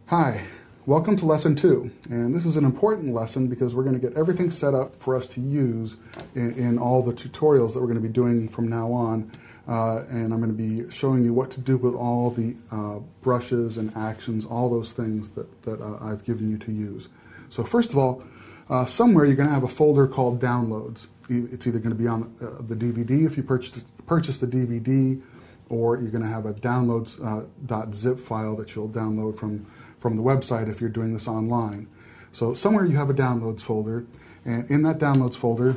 Hi, welcome to lesson 2, and this is an important lesson because we're going to get everything set up for us to use in all the tutorials that we're going to be doing from now on, and I'm going to be showing you what to do with all the brushes and actions, all those things that I've given you to use. So first of all, somewhere you're going to have a folder called Downloads. It's either going to be on the DVD if you purchase the DVD, or you're going to have a downloads.zip file that you'll download from the website if you're doing this online. So somewhere you have a downloads folder, and in that downloads folder,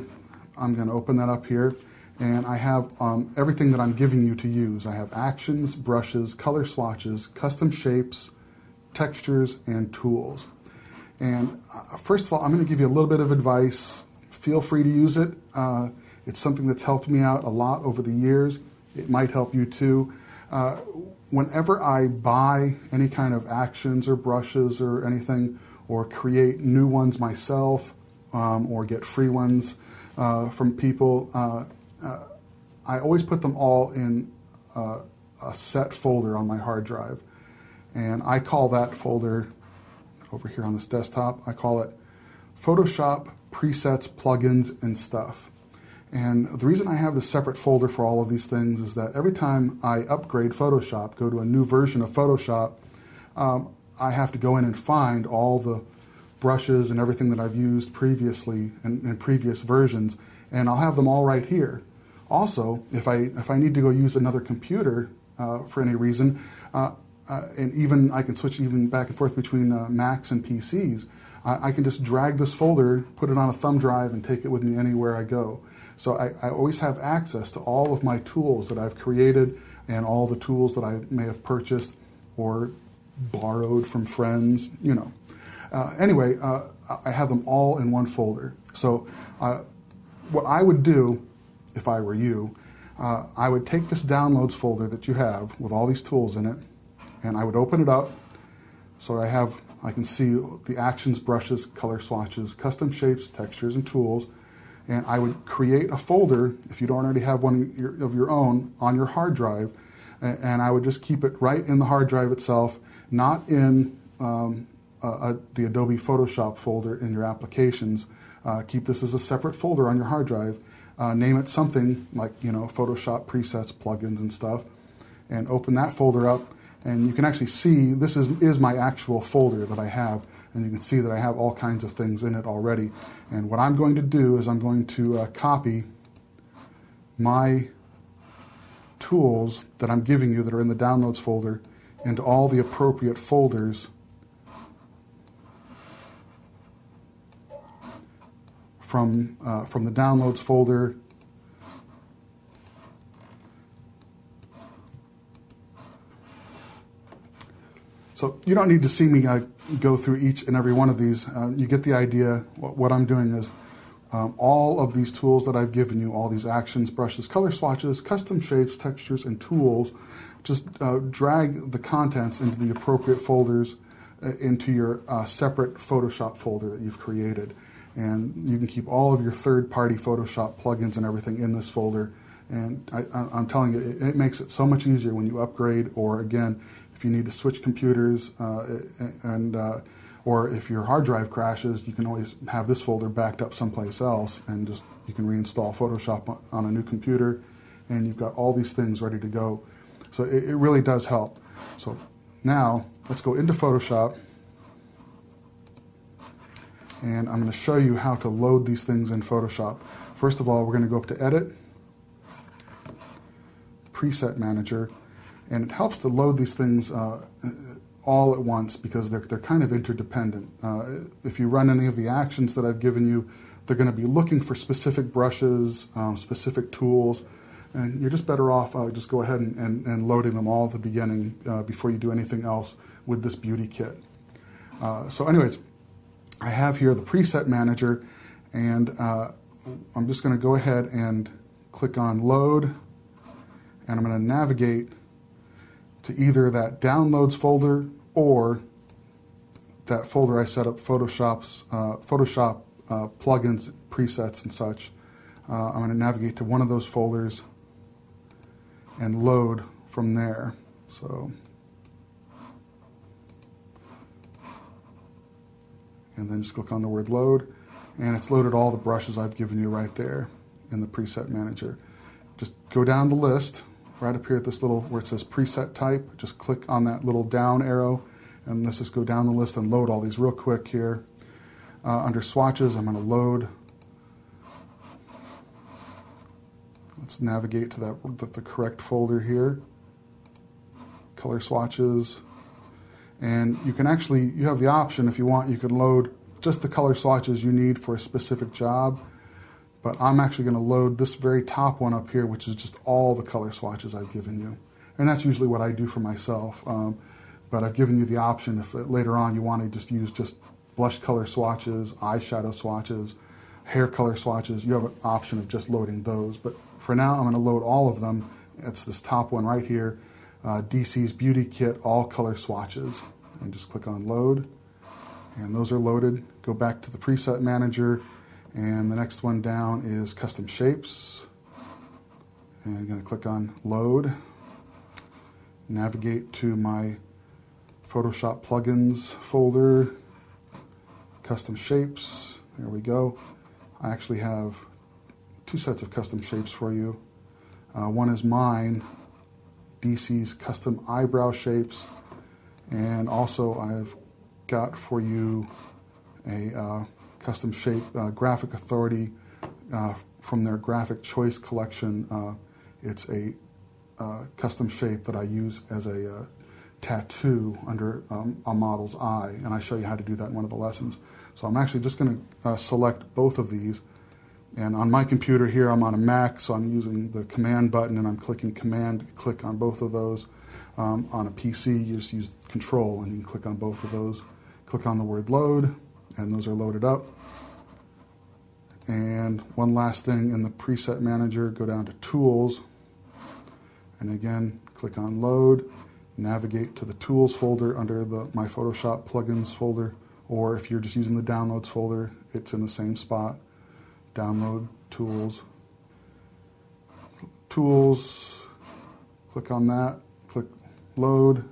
I'm going to open that up here, and I have everything that I'm giving you to use. I have actions, brushes, color swatches, custom shapes, textures, and tools. And first of all, I'm going to give you a little bit of advice. Feel free to use it. It's something that's helped me out a lot over the years. It might help you too. Whenever I buy any kind of actions or brushes or anything, or create new ones myself, or get free ones from people, I always put them all in a set folder on my hard drive. And I call that folder, over here on this desktop, I call it Photoshop Presets, Plugins, and Stuff. And the reason I have this separate folder for all of these things is that every time I upgrade Photoshop, go to a new version of Photoshop, I have to go in and find all the brushes and everything that I've used previously in previous versions, and I'll have them all right here. Also, if I need to go use another computer for any reason, and even I can switch even back and forth between Macs and PCs, I can just drag this folder, put it on a thumb drive, and take it with me anywhere I go. So I always have access to all of my tools that I've created and all the tools that I may have purchased or borrowed from friends, you know. Anyway, I have them all in one folder. So what I would do, if I were you, I would take this downloads folder that you have with all these tools in it, and I would open it up so I can see the actions, brushes, color swatches, custom shapes, textures, and tools. And I would create a folder, if you don't already have one of your own, on your hard drive, and I would just keep it right in the hard drive itself, not in the Adobe Photoshop folder in your applications. Keep this as a separate folder on your hard drive. Name it something like, Photoshop Presets, Plugins, and Stuff, and open that folder up, and you can actually see this is my actual folder that I have. And you can see that I have all kinds of things in it already. And what I'm going to do is I'm going to copy my tools that I'm giving you that are in the downloads folder into all the appropriate folders from the downloads folder. So you don't need to see me go through each and every one of these. You get the idea. What I'm doing is all of these tools that I've given you, all these actions, brushes, color swatches, custom shapes, textures, and tools, just drag the contents into the appropriate folders into your separate Photoshop folder that you've created. And you can keep all of your third-party Photoshop plugins and everything in this folder. And I'm telling you, it makes it so much easier when you upgrade, or again, if you need to switch computers, or if your hard drive crashes, you can always have this folder backed up someplace else, and you can reinstall Photoshop on a new computer, and you've got all these things ready to go. So it really does help. So now let's go into Photoshop, and I'm going to show you how to load these things in Photoshop. First of all, we're going to go up to Edit, Preset Manager, and it helps to load these things all at once because they're kind of interdependent. If you run any of the actions that I've given you, they're going to be looking for specific brushes, specific tools, and you're just better off just go ahead and loading them all at the beginning before you do anything else with this beauty kit. So anyways, I have here the Preset Manager, and I'm just going to go ahead and click on Load, and I'm going to navigate to either that Downloads folder or that folder I set up, Photoshop plugins, presets, and such. I'm going to navigate to one of those folders and load from there. So and then just click on the word load, and it's loaded all the brushes I've given you right there in the preset manager. Just go down the list, right up here at this little, where it says preset type, just click on that little down arrow, and let's just go down the list and load all these real quick here. Under swatches, I'm going to load. Let's navigate to the correct folder here. Color swatches. And you can actually, you have the option, if you want, you can load just the color swatches you need for a specific job. But I'm actually going to load this very top one up here, which is just all the color swatches I've given you. And that's usually what I do for myself. But I've given you the option if later on you want to just use just blush color swatches, eyeshadow swatches, hair color swatches, you have an option of just loading those. But for now, I'm going to load all of them. It's this top one right here, DC's Beauty Kit All Color Swatches. And just click on load. And those are loaded. Go back to the preset manager. And the next one down is custom shapes. And I'm going to click on load. Navigate to my Photoshop plugins folder, custom shapes. There we go. I actually have two sets of custom shapes for you. One is mine, DC's custom eyebrow shapes, and also I've got for you a custom shape, Graphic Authority from their Graphic Choice collection. It's a custom shape that I use as a tattoo under a model's eye, and I show you how to do that in one of the lessons. So I'm actually just going to select both of these, and on my computer here I'm on a Mac, so I'm using the command button and I'm clicking command, click on both of those. On a PC you just use control and you can click on both of those. Click on the word load, and those are loaded up. And one last thing, in the preset manager, go down to tools, and again click on load. Navigate to the tools folder under the My Photoshop plugins folder, or if you're just using the downloads folder, it's in the same spot. Download tools. Tools, click on that, click load,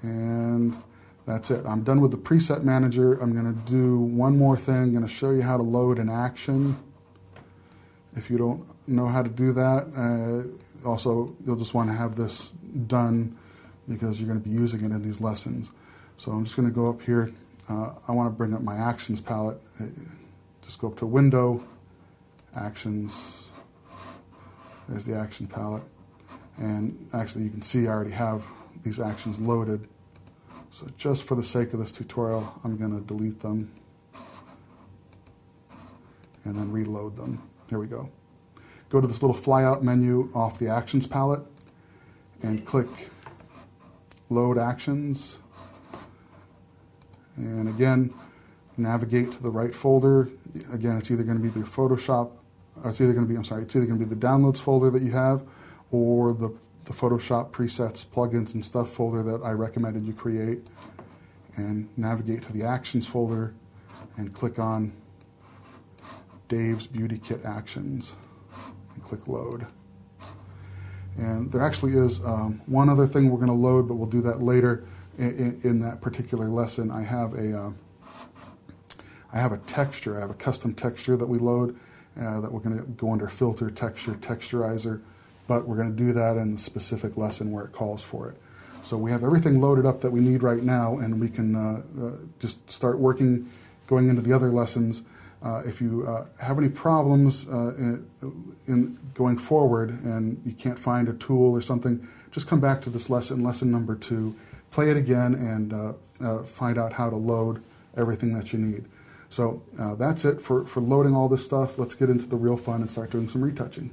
and that's it. I'm done with the preset manager. I'm going to do one more thing. I'm going to show you how to load an action. If you don't know how to do that, also you'll just want to have this done because you're going to be using it in these lessons. So I'm just going to go up here. I want to bring up my actions palette. Just go up to Window, Actions. There's the action palette. And actually you can see I already have these actions loaded. So just for the sake of this tutorial, I'm going to delete them and then reload them. There we go. Go to this little flyout menu off the Actions palette and click Load Actions. And again, navigate to the right folder. Again, it's either going to be the Photoshop, or it's either going to be, it's either going to be the Downloads folder that you have, or the Photoshop presets, plugins, and stuff folder that I recommended you create. And navigate to the Actions folder and click on Dave's Beauty Kit Actions and click Load. And there actually is one other thing we're going to load, but we'll do that later in that particular lesson. I have a texture. I have a custom texture that we load that we're going to go under Filter, Texture, Texturizer, but we're going to do that in the specific lesson where it calls for it. So we have everything loaded up that we need right now, and we can just start working, going into the other lessons. If you have any problems in going forward and you can't find a tool or something, just come back to this lesson, lesson number 2, play it again, and find out how to load everything that you need. So that's it for loading all this stuff. Let's get into the real fun and start doing some retouching.